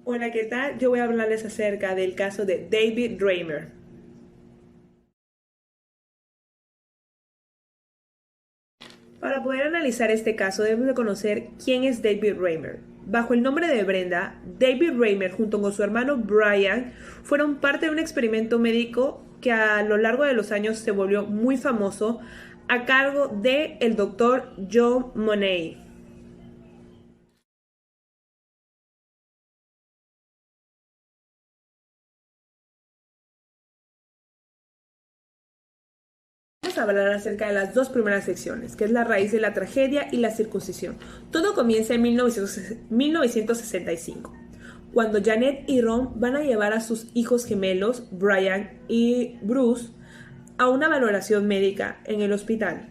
Hola, ¿qué tal? Yo voy a hablarles acerca del caso de David Reimer. Para poder analizar este caso debemos de conocer quién es David Reimer. Bajo el nombre de Brenda, David Reimer junto con su hermano Brian fueron parte de un experimento médico que a lo largo de los años se volvió muy famoso a cargo de el doctor John Money. Vamos a hablar acerca de las dos primeras secciones, que es la raíz de la tragedia y la circuncisión. Todo comienza en 1965, cuando Janet y Ron van a llevar a sus hijos gemelos, Brian y Bruce, a una valoración médica en el hospital.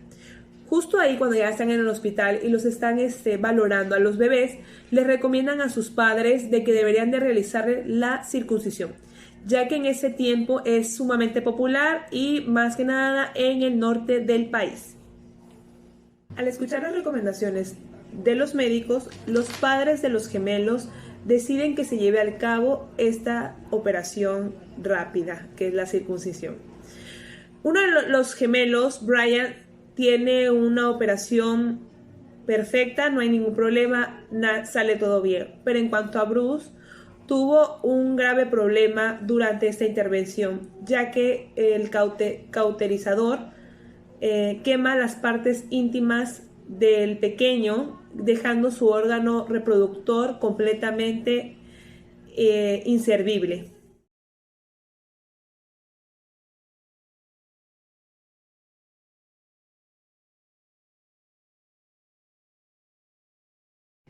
Justo ahí, cuando ya están en el hospital y los están valorando a los bebés, les recomiendan a sus padres de que deberían de realizar la circuncisión, ya que en ese tiempo es sumamente popular y más que nada en el norte del país. Al escuchar las recomendaciones de los médicos, los padres de los gemelos deciden que se lleve a cabo esta operación rápida, que es la circuncisión. Uno de los gemelos, Brian, tiene una operación perfecta, no hay ningún problema, sale todo bien. Pero en cuanto a Bruce, tuvo un grave problema durante esta intervención, ya que el cauterizador quema las partes íntimas del pequeño, dejando su órgano reproductor completamente inservible.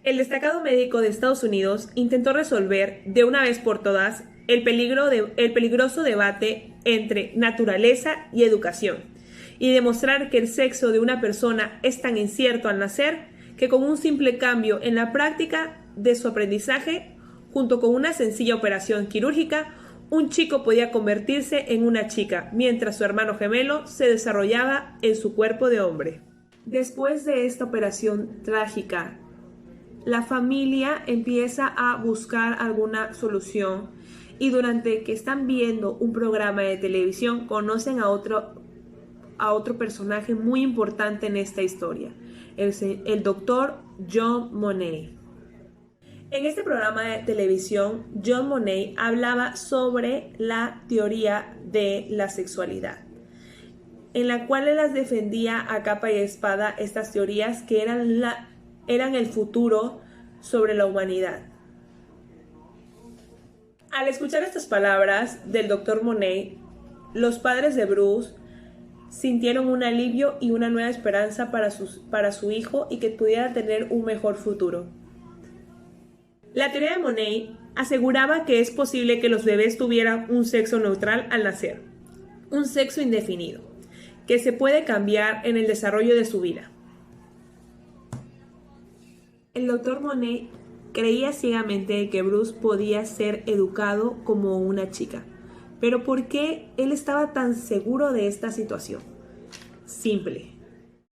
El destacado médico de Estados Unidos intentó resolver de una vez por todas el peligroso debate entre naturaleza y educación y demostrar que el sexo de una persona es tan incierto al nacer que con un simple cambio en la práctica de su aprendizaje, junto con una sencilla operación quirúrgica, un chico podía convertirse en una chica, mientras su hermano gemelo se desarrollaba en su cuerpo de hombre. Después de esta operación trágica, la familia empieza a buscar alguna solución y durante que están viendo un programa de televisión conocen a otro personaje muy importante en esta historia, el doctor John Money. En este programa de televisión, John Money hablaba sobre la teoría de la sexualidad, en la cual él las defendía a capa y espada estas teorías que eran el futuro sobre la humanidad. Al escuchar estas palabras del doctor Monet, los padres de Bruce sintieron un alivio y una nueva esperanza para su hijo y que pudiera tener un mejor futuro. La teoría de Monet aseguraba que es posible que los bebés tuvieran un sexo neutral al nacer, un sexo indefinido, que se puede cambiar en el desarrollo de su vida. El doctor Monet creía ciegamente que Bruce podía ser educado como una chica. Pero ¿por qué él estaba tan seguro de esta situación? Simple.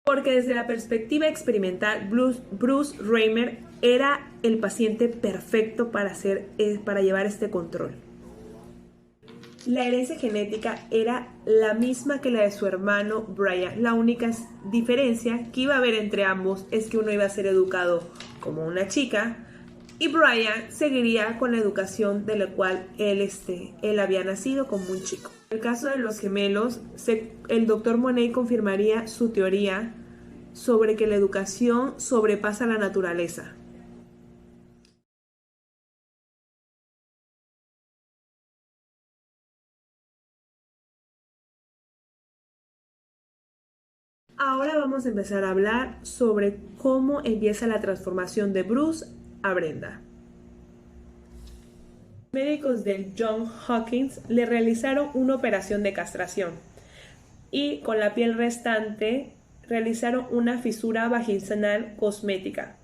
Porque desde la perspectiva experimental, Bruce Reimer era el paciente perfecto para llevar este control. La herencia genética era la misma que la de su hermano Brian. La única diferencia que iba a haber entre ambos es que uno iba a ser educado como una chica y Brian seguiría con la educación de la cual él había nacido como un chico. En el caso de los gemelos, el doctor Monet confirmaría su teoría sobre que la educación sobrepasa la naturaleza. Ahora vamos a empezar a hablar sobre cómo empieza la transformación de Bruce a Brenda. Médicos del Johns Hopkins le realizaron una operación de castración y con la piel restante realizaron una fisura vaginal cosmética.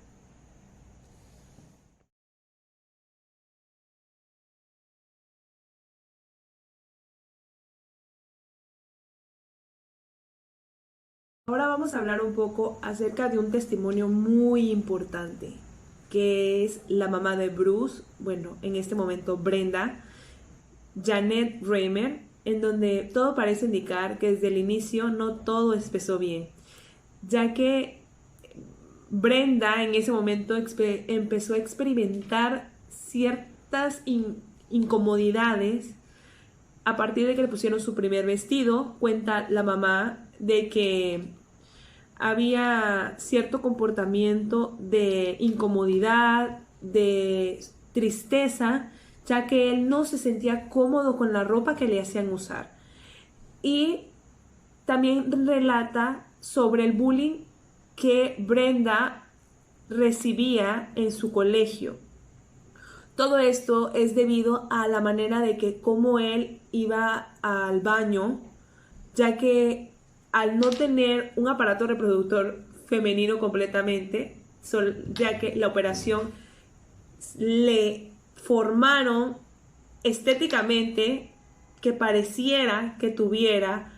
Ahora vamos a hablar un poco acerca de un testimonio muy importante, que es la mamá de Bruce, bueno, en este momento Brenda, Janet Raymer, en donde todo parece indicar que desde el inicio no todo empezó bien, ya que Brenda en ese momento empezó a experimentar ciertas incomodidades a partir de que le pusieron su primer vestido. Cuenta la mamá de que había cierto comportamiento de incomodidad, de tristeza, ya que él no se sentía cómodo con la ropa que le hacían usar. Y también relata sobre el bullying que Brenda recibía en su colegio. Todo esto es debido a la manera de que cómo él iba al baño, ya que al no tener un aparato reproductor femenino completamente, ya que la operación le formaron estéticamente que pareciera que tuviera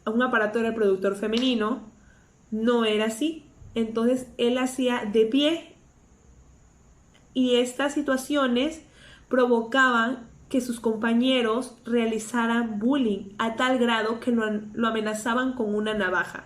un aparato reproductor femenino, no era así. Entonces él hacía de pie y estas situaciones provocaban que sus compañeros realizaran bullying a tal grado que lo amenazaban con una navaja.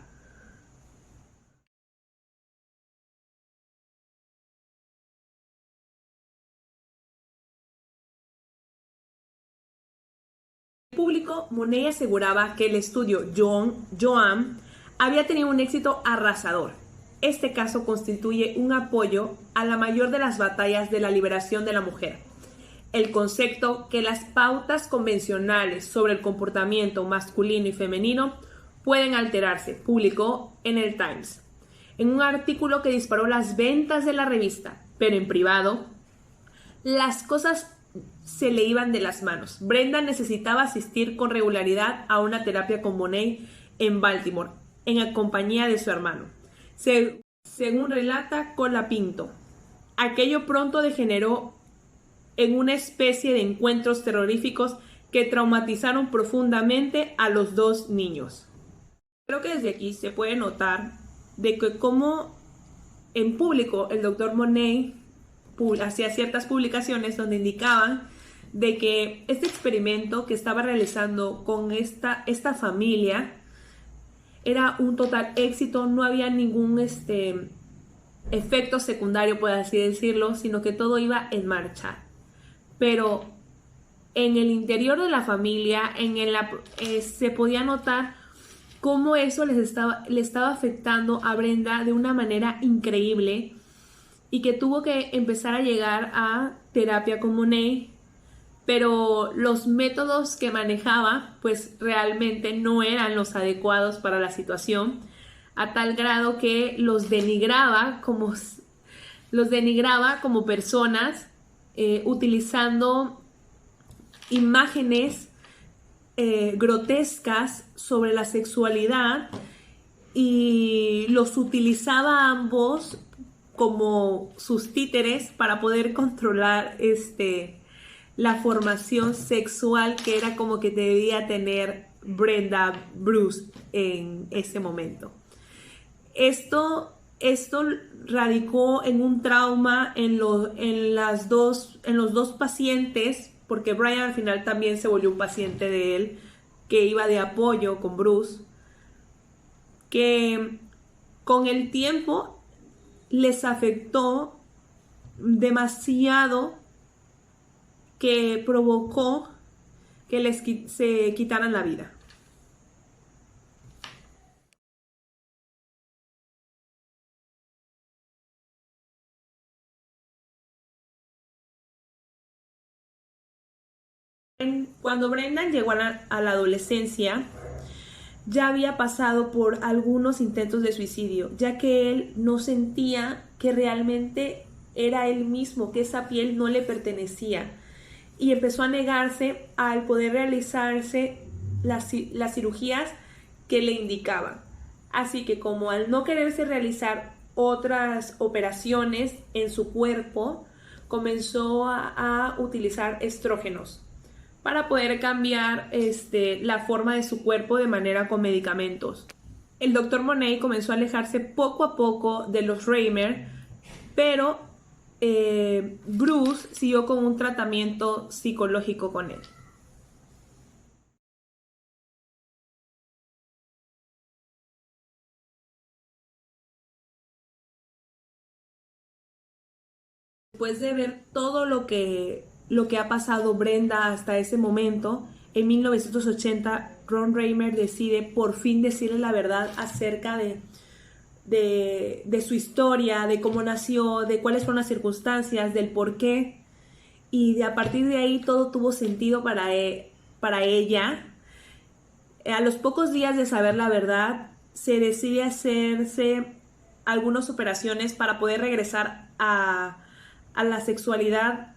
En público, Monet aseguraba que el estudio Joan había tenido un éxito arrasador. Este caso constituye un apoyo a la mayor de las batallas de la liberación de la mujer. El concepto que las pautas convencionales sobre el comportamiento masculino y femenino pueden alterarse, publicó en el Times, en un artículo que disparó las ventas de la revista, pero en privado, las cosas se le iban de las manos. Brenda necesitaba asistir con regularidad a una terapia con Monet en Baltimore, en compañía de su hermano. Según relata Colapinto, aquello pronto degeneró en una especie de encuentros terroríficos que traumatizaron profundamente a los dos niños. Creo que desde aquí se puede notar de que como en público el doctor Monet hacía ciertas publicaciones donde indicaban de que este experimento que estaba realizando con esta familia era un total éxito, no había ningún efecto secundario, por así decirlo, sino que todo iba en marcha. Pero en el interior de la familia, se podía notar cómo eso le estaba afectando a Brenda de una manera increíble y que tuvo que empezar a llegar a terapia con Monet, pero los métodos que manejaba pues realmente no eran los adecuados para la situación, a tal grado que los denigraba como personas, utilizando imágenes grotescas sobre la sexualidad, y los utilizaba a ambos como sus títeres para poder controlar la formación sexual que era como que debía tener Brenda Bruce en ese momento. Esto radicó en un trauma en los dos pacientes, porque Brian al final también se volvió un paciente de él, que iba de apoyo con Bruce, que con el tiempo les afectó demasiado, que provocó que se quitaran la vida. Cuando Brendan llegó a la adolescencia, ya había pasado por algunos intentos de suicidio, ya que él no sentía que realmente era él mismo, que esa piel no le pertenecía, y empezó a negarse al poder realizarse las cirugías que le indicaban. Así que como al no quererse realizar otras operaciones en su cuerpo, comenzó a utilizar estrógenos para poder cambiar la forma de su cuerpo de manera con medicamentos. El doctor Monet comenzó a alejarse poco a poco de los Raymer, pero Bruce siguió con un tratamiento psicológico con él. Después de ver todo lo que ha pasado Brenda hasta ese momento, en 1980 Ron Reimer decide por fin decirle la verdad acerca de su historia, de cómo nació, de cuáles fueron las circunstancias, del por qué. Y a partir de ahí todo tuvo sentido para ella. A los pocos días de saber la verdad, se decide hacerse algunas operaciones para poder regresar a la sexualidad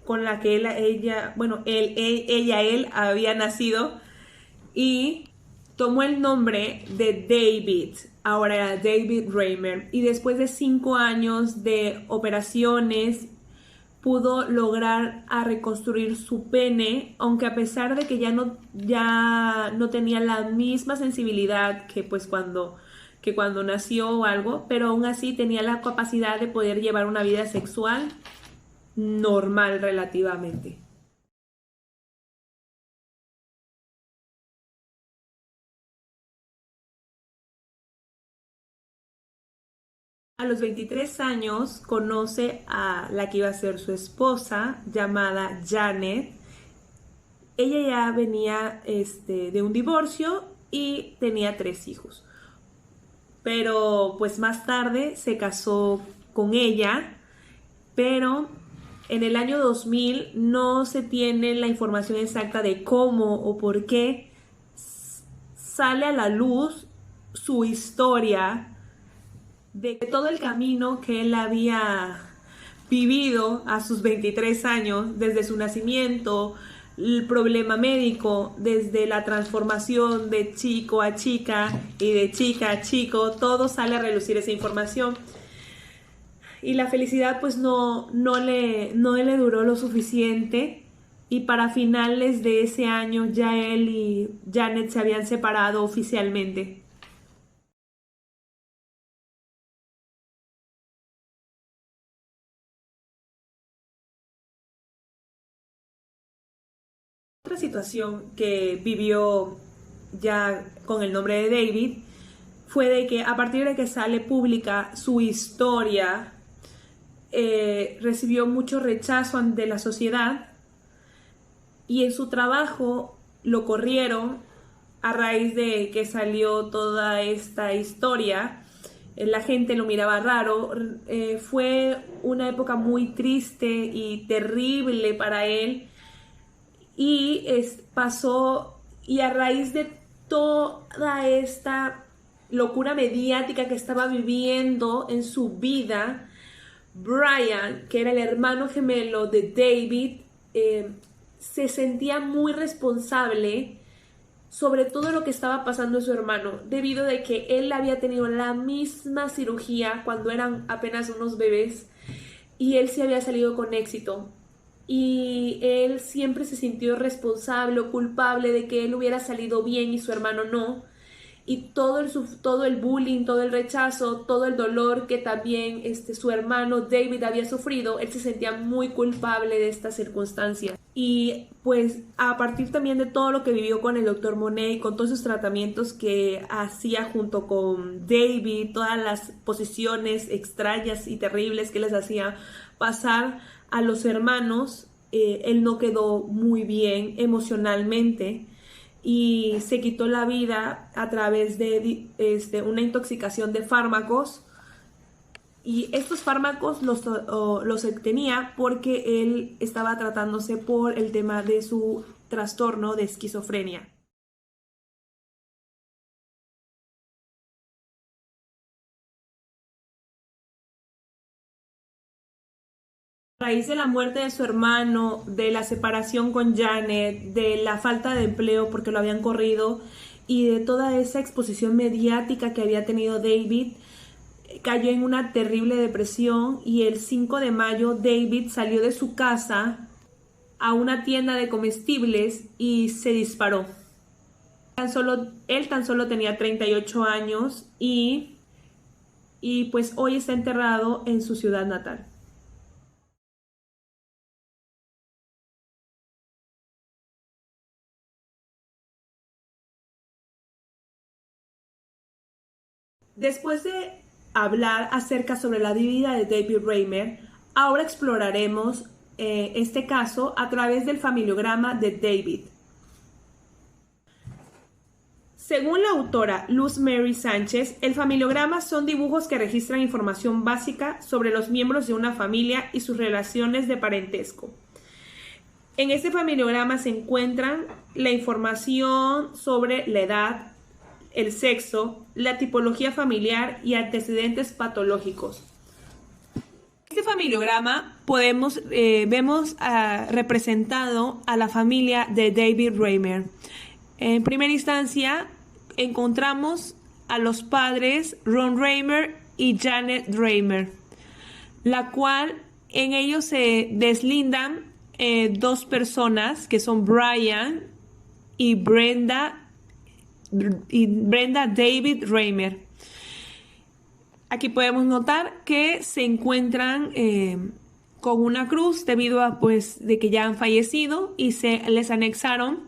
con la que él había nacido, y tomó el nombre de David. Ahora era David Reimer, y después de 5 años de operaciones pudo lograr a reconstruir su pene, aunque a pesar de que ya no tenía la misma sensibilidad que cuando nació o algo, pero aún así tenía la capacidad de poder llevar una vida sexual normal relativamente. A los 23 años conoce a la que iba a ser su esposa, llamada Janet. Ella ya venía de un divorcio y tenía 3 hijos. Pero pues más tarde se casó con ella, pero en el año 2000 no se tiene la información exacta de cómo o por qué sale a la luz su historia de todo el camino que él había vivido a sus 23 años, desde su nacimiento, el problema médico, desde la transformación de chico a chica y de chica a chico, todo sale a relucir esa información. Y la felicidad pues no le duró lo suficiente, y para finales de ese año ya él y Janet se habían separado oficialmente. Otra situación que vivió ya con el nombre de David fue de que a partir de que sale pública su historia, recibió mucho rechazo de la sociedad, y en su trabajo lo corrieron a raíz de que salió toda esta historia. La gente lo miraba raro. Fue una época muy triste y terrible para él, y pasó, y a raíz de toda esta locura mediática que estaba viviendo en su vida, Brian, que era el hermano gemelo de David, se sentía muy responsable sobre todo lo que estaba pasando en su hermano, debido de que él había tenido la misma cirugía cuando eran apenas unos bebés, y él sí había salido con éxito. Y él siempre se sintió responsable o culpable de que él hubiera salido bien y su hermano no. Y todo el bullying, todo el rechazo, todo el dolor que también su hermano David había sufrido, él se sentía muy culpable de esta circunstancia. Y pues a partir también de todo lo que vivió con el doctor Monet, con todos esos tratamientos que hacía junto con David, todas las posiciones extrañas y terribles que les hacía pasar a los hermanos, él no quedó muy bien emocionalmente y se quitó la vida a través de una intoxicación de fármacos. Y estos fármacos los obtenía porque él estaba tratándose por el tema de su trastorno de esquizofrenia. A raíz de la muerte de su hermano, de la separación con Janet, de la falta de empleo porque lo habían corrido, y de toda esa exposición mediática que había tenido David, cayó en una terrible depresión, y el 5 de mayo David salió de su casa a una tienda de comestibles y se disparó. Él tan solo tenía 38 años y pues hoy está enterrado en su ciudad natal. Después de hablar acerca sobre la vida de David Reimer, ahora exploraremos este caso a través del familiograma de David. Según la autora Luz Mary Sánchez, el familiograma son dibujos que registran información básica sobre los miembros de una familia y sus relaciones de parentesco. En este familiograma se encuentran la información sobre la edad, el sexo, la tipología familiar y antecedentes patológicos. En este familiograma vemos representado a la familia de David Reimer. En primera instancia, encontramos a los padres Ron Reimer y Janet Reimer, la cual en ellos se deslindan dos personas que son Brian y Brenda David Reimer. Aquí podemos notar que se encuentran con una cruz debido a de que ya han fallecido y se les anexaron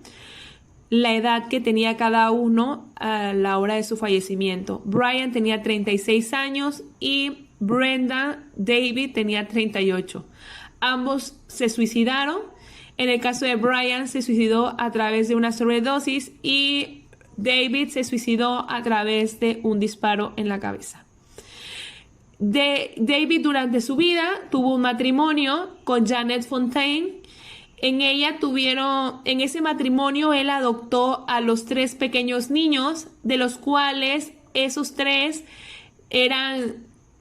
la edad que tenía cada uno a la hora de su fallecimiento. Brian tenía 36 años y Brenda David tenía 38. Ambos se suicidaron. En el caso de Brian se suicidó a través de una sobredosis y David se suicidó a través de un disparo en la cabeza. David durante su vida tuvo un matrimonio con Janet Fontaine. En ese matrimonio él adoptó a los 3 pequeños niños, de los cuales esos 3 eran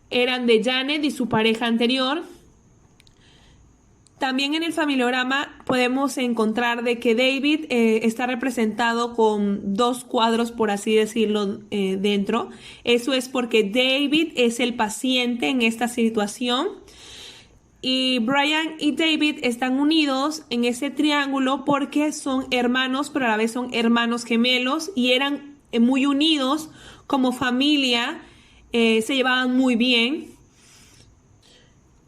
de Janet y su pareja anterior. También en el familiograma podemos encontrar de que David está representado con 2 cuadros, por así decirlo, dentro. Eso es porque David es el paciente en esta situación. Y Brian y David están unidos en ese triángulo porque son hermanos, pero a la vez son hermanos gemelos y eran muy unidos como familia, se llevaban muy bien.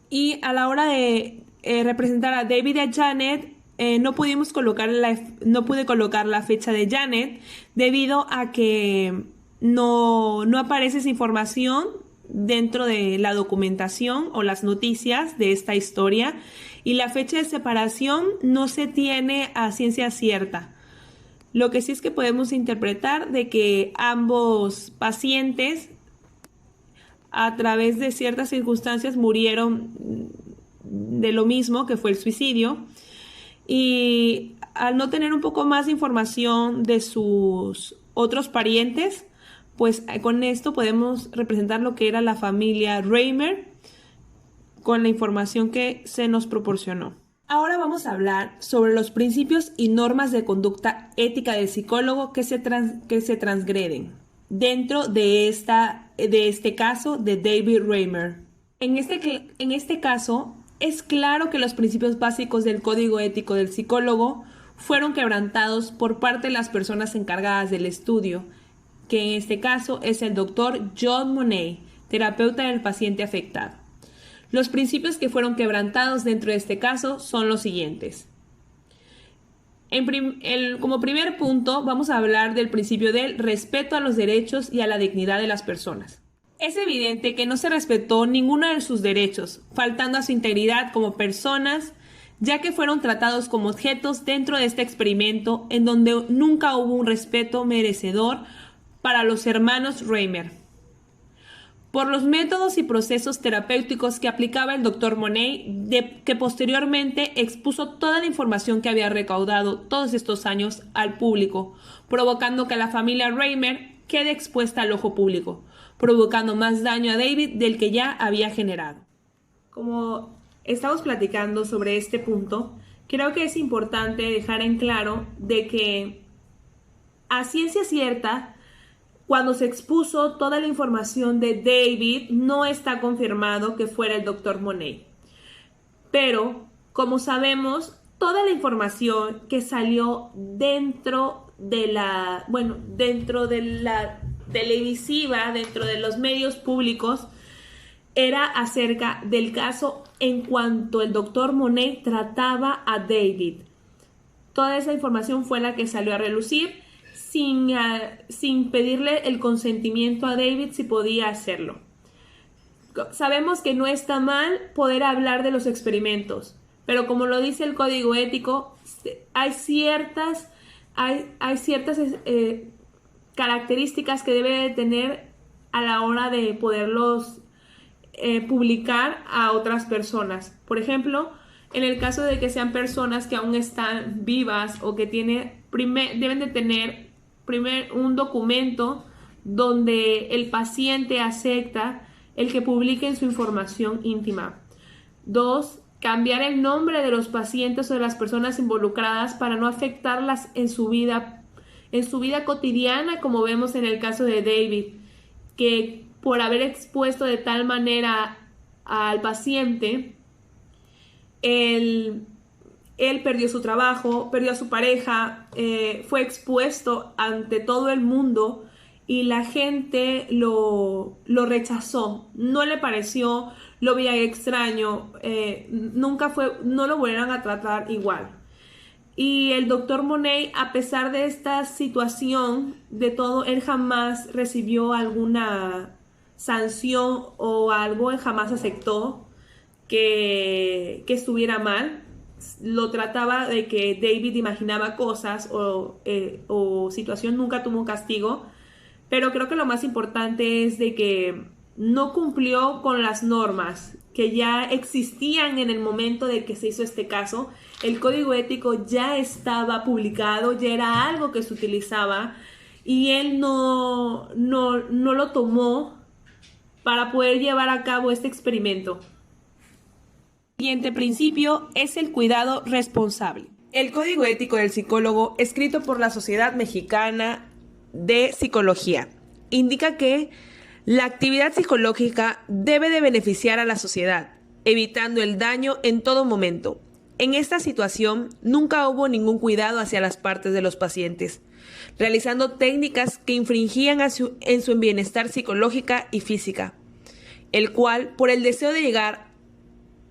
Y a la hora de representar a David y a Janet, no pude colocar la fecha de Janet debido a que no aparece esa información dentro de la documentación o las noticias de esta historia, y la fecha de separación no se tiene a ciencia cierta. Lo que sí es que podemos interpretar de que ambos pacientes a través de ciertas circunstancias murieron de lo mismo que fue el suicidio, y al no tener un poco más de información de sus otros parientes, pues con esto podemos representar lo que era la familia Reimer con la información que se nos proporcionó. Ahora vamos a hablar sobre los principios y normas de conducta ética del psicólogo que se transgreden dentro de este caso de David Reimer. En este caso, es claro que los principios básicos del código ético del psicólogo fueron quebrantados por parte de las personas encargadas del estudio, que en este caso es el doctor John Money, terapeuta del paciente afectado. Los principios que fueron quebrantados dentro de este caso son los siguientes. Como primer punto, vamos a hablar del principio del respeto a los derechos y a la dignidad de las personas. Es evidente que no se respetó ninguno de sus derechos, faltando a su integridad como personas, ya que fueron tratados como objetos dentro de este experimento en donde nunca hubo un respeto merecedor para los hermanos Reimer. Por los métodos y procesos terapéuticos que aplicaba el Dr. Money, que posteriormente expuso toda la información que había recaudado todos estos años al público, provocando que la familia Reimer quede expuesta al ojo público, provocando más daño a David del que ya había generado. Como estamos platicando sobre este punto, creo que es importante dejar en claro de que a ciencia cierta, cuando se expuso toda la información de David, no está confirmado que fuera el Dr. Money. Pero, como sabemos, toda la información que salió dentro de la televisiva, dentro de los medios públicos, era acerca del caso en cuanto el Dr. Money trataba a David. Toda esa información fue la que salió a relucir. sin pedirle el consentimiento a David si podía hacerlo. Sabemos que no está mal poder hablar de los experimentos, pero como lo dice el código ético, hay ciertas características que debe de tener a la hora de poderlos publicar a otras personas. Por ejemplo, en el caso de que sean personas que aún están vivas o que deben de tener un documento donde el paciente acepta el que publiquen su información íntima. 2. Cambiar el nombre de los pacientes o de las personas involucradas para no afectarlas en su vida cotidiana, como vemos en el caso de David, que por haber expuesto de tal manera al paciente, él perdió su trabajo, perdió a su pareja, fue expuesto ante todo el mundo y la gente lo rechazó, no le pareció, lo veía extraño, no lo volvieron a tratar igual. Y el doctor Monet, a pesar de esta situación, de todo, él jamás recibió alguna sanción o algo, él jamás aceptó que estuviera mal. Lo trataba de que David imaginaba cosas o situación, nunca tuvo un castigo. Pero creo que lo más importante es de que no cumplió con las normas que ya existían en el momento de que se hizo este caso. El código ético ya estaba publicado, ya era algo que se utilizaba y él no lo tomó para poder llevar a cabo este experimento. El siguiente principio es el cuidado responsable. El código ético del psicólogo, escrito por la Sociedad Mexicana de Psicología, indica que la actividad psicológica debe de beneficiar a la sociedad, evitando el daño en todo momento. En esta situación nunca hubo ningún cuidado hacia las partes de los pacientes, realizando técnicas que infringían en su bienestar psicológica y física, el cual, por el deseo de llegar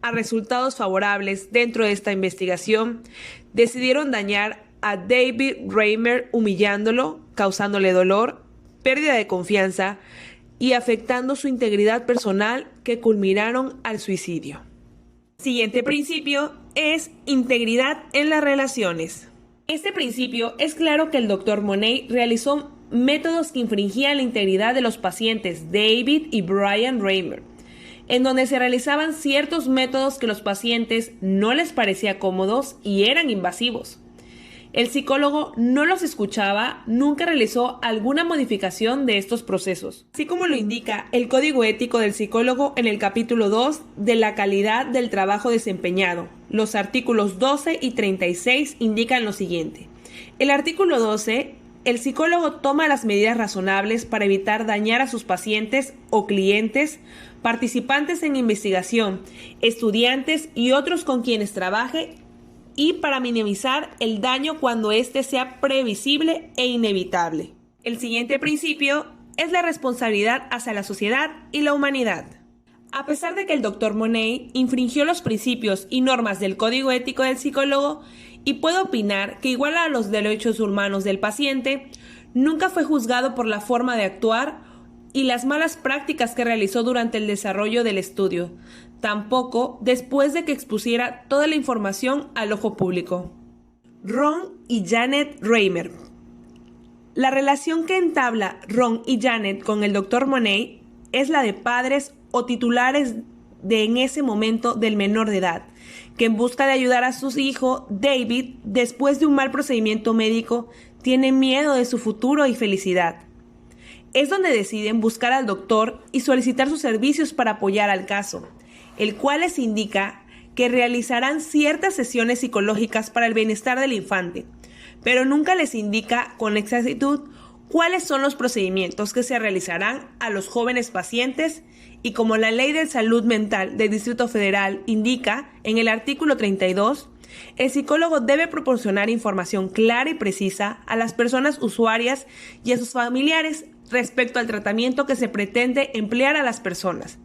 a resultados favorables dentro de esta investigación, decidieron dañar a David Reimer humillándolo, causándole dolor, pérdida de confianza y afectando su integridad personal que culminaron al suicidio. Siguiente principio es integridad en las relaciones. Este principio es claro que el Dr. Monet realizó métodos que infringían la integridad de los pacientes David y Brian Reimer, en donde se realizaban ciertos métodos que los pacientes no les parecía cómodos y eran invasivos. El psicólogo no los escuchaba, nunca realizó alguna modificación de estos procesos, así como lo indica el Código Ético del Psicólogo en el capítulo 2 de la calidad del trabajo desempeñado. Los artículos 12 y 36 indican lo siguiente. El artículo 12, el psicólogo toma las medidas razonables para evitar dañar a sus pacientes o clientes, participantes en investigación, estudiantes y otros con quienes trabaje, y para minimizar el daño cuando éste sea previsible e inevitable. El siguiente principio es la responsabilidad hacia la sociedad y la humanidad. A pesar de que el Dr. Monet infringió los principios y normas del Código Ético del Psicólogo y puede opinar que iguala a los derechos humanos del paciente, nunca fue juzgado por la forma de actuar y las malas prácticas que realizó durante el desarrollo del estudio, tampoco después de que expusiera toda la información al ojo público. Ron y Janet Reimer. La relación que entabla Ron y Janet con el Dr. Monet es la de padres o titulares de en ese momento del menor de edad, que en busca de ayudar a su hijo, David, después de un mal procedimiento médico, tiene miedo de su futuro y felicidad. Es donde deciden buscar al doctor y solicitar sus servicios para apoyar al caso, el cual les indica que realizarán ciertas sesiones psicológicas para el bienestar del infante, pero nunca les indica con exactitud cuáles son los procedimientos que se realizarán a los jóvenes pacientes y como la Ley de Salud Mental del Distrito Federal indica en el artículo 32, el psicólogo debe proporcionar información clara y precisa a las personas usuarias y a sus familiares respecto al tratamiento que se pretende emplear a las personas,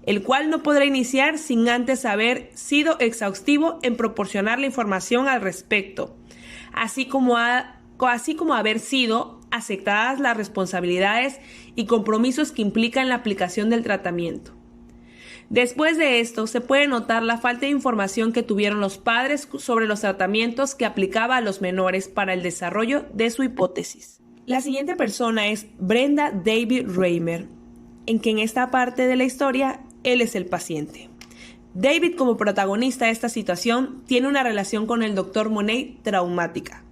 el cual no podrá iniciar sin antes haber sido exhaustivo en proporcionar la información al respecto, así como así como haber sido aceptadas las responsabilidades y compromisos que implican la aplicación del tratamiento. Después de esto, se puede notar la falta de información que tuvieron los padres sobre los tratamientos que aplicaba a los menores para el desarrollo de su hipótesis. La siguiente persona es Brenda David Reimer, en que en esta parte de la historia, él es el paciente. David, como protagonista de esta situación, tiene una relación con el Dr. Monet traumática,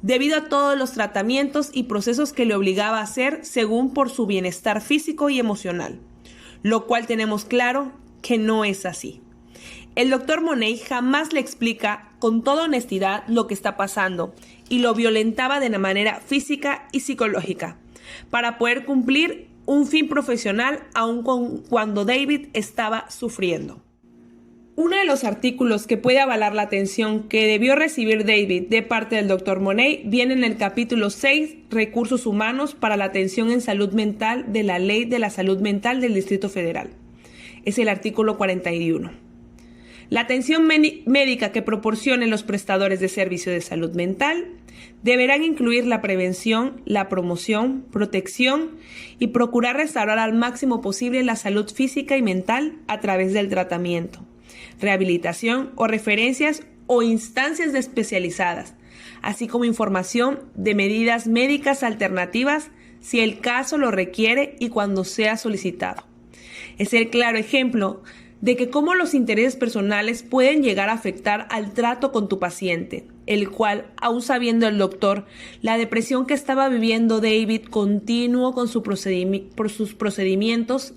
debido a todos los tratamientos y procesos que le obligaba a hacer según por su bienestar físico y emocional, lo cual tenemos claro que no es así. El Dr. Monet jamás le explica con toda honestidad lo que está pasando y lo violentaba de una manera física y psicológica para poder cumplir un fin profesional aun cuando David estaba sufriendo. Uno de los artículos que puede avalar la atención que debió recibir David de parte del Dr. Monet viene en el capítulo 6, Recursos Humanos para la Atención en Salud Mental de la Ley de la Salud Mental del Distrito Federal. Es el artículo 41. La atención médica que proporcionen los prestadores de servicio de salud mental deberán incluir la prevención, la promoción, protección y procurar restaurar al máximo posible la salud física y mental a través del tratamiento, rehabilitación o referencias o instancias especializadas, así como información de medidas médicas alternativas si el caso lo requiere y cuando sea solicitado. Es el claro ejemplo de que cómo los intereses personales pueden llegar a afectar al trato con tu paciente, el cual, aún sabiendo el doctor la depresión que estaba viviendo David, continuó con por sus procedimientos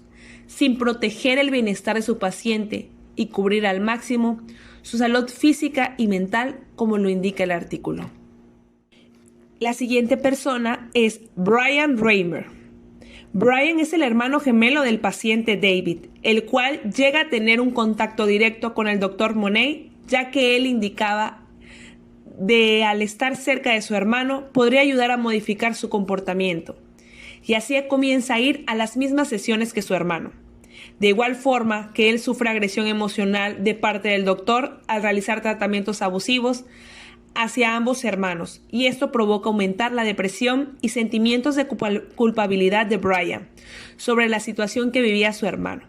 sin proteger el bienestar de su paciente y cubrir al máximo su salud física y mental, como lo indica el artículo. La siguiente persona es Brian Reimer. Brian es el hermano gemelo del paciente David, el cual llega a tener un contacto directo con el Dr. Monet, ya que él indicaba de al estar cerca de su hermano podría ayudar a modificar su comportamiento, y así comienza a ir a las mismas sesiones que su hermano. De igual forma que él sufre agresión emocional de parte del doctor al realizar tratamientos abusivos hacia ambos hermanos, y esto provoca aumentar la depresión y sentimientos de culpabilidad de Brian sobre la situación que vivía su hermano,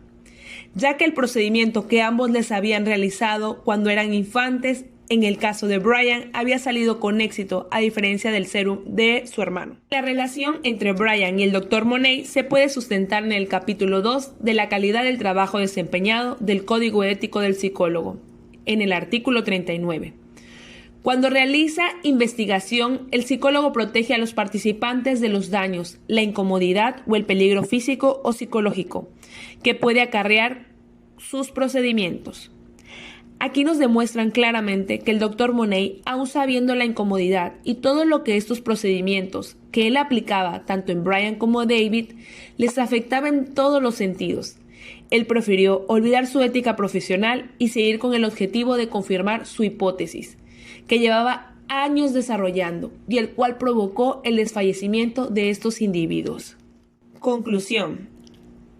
ya que el procedimiento que ambos les habían realizado cuando eran infantes, en el caso de Brian, había salido con éxito, a diferencia del serum de su hermano. La relación entre Brian y el Dr. Monet se puede sustentar en el capítulo 2 de la calidad del trabajo desempeñado del Código Ético del Psicólogo, en el artículo 39. Cuando realiza investigación, el psicólogo protege a los participantes de los daños, la incomodidad o el peligro físico o psicológico que puede acarrear sus procedimientos. Aquí nos demuestran claramente que el Dr. Monet, aun sabiendo la incomodidad y todo lo que estos procedimientos que él aplicaba tanto en Brian como David les afectaba en todos los sentidos, él prefirió olvidar su ética profesional y seguir con el objetivo de confirmar su hipótesis, que llevaba años desarrollando y el cual provocó el desfallecimiento de estos individuos. Conclusión.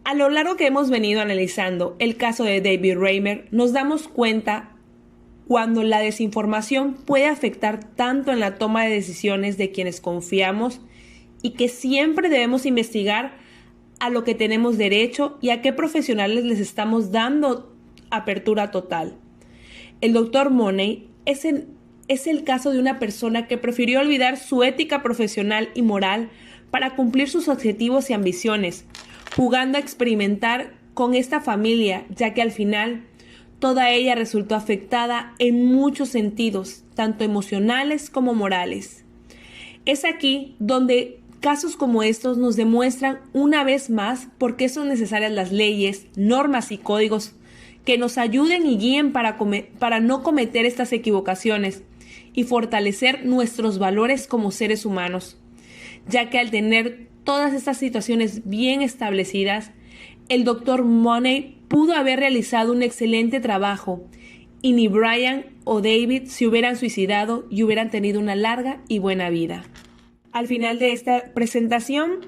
A lo largo que hemos venido analizando el caso de David Reimer, nos damos cuenta cuando la desinformación puede afectar tanto en la toma de decisiones de quienes confiamos y que siempre debemos investigar a lo que tenemos derecho y a qué profesionales les estamos dando apertura total. El Dr. Monet es el caso de una persona que prefirió olvidar su ética profesional y moral para cumplir sus objetivos y ambiciones, jugando a experimentar con esta familia, ya que al final toda ella resultó afectada en muchos sentidos, tanto emocionales como morales. Es aquí donde casos como estos nos demuestran una vez más por qué son necesarias las leyes, normas y códigos que nos ayuden y guíen para no cometer estas equivocaciones y fortalecer nuestros valores como seres humanos, ya que al tener todas estas situaciones bien establecidas, el Dr. Monet pudo haber realizado un excelente trabajo y ni Brian o David se hubieran suicidado y hubieran tenido una larga y buena vida. Al final de esta presentación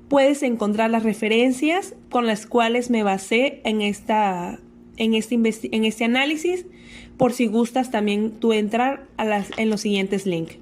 puedes encontrar las referencias con las cuales me basé en este análisis, por si gustas también tú entrar en los siguientes links.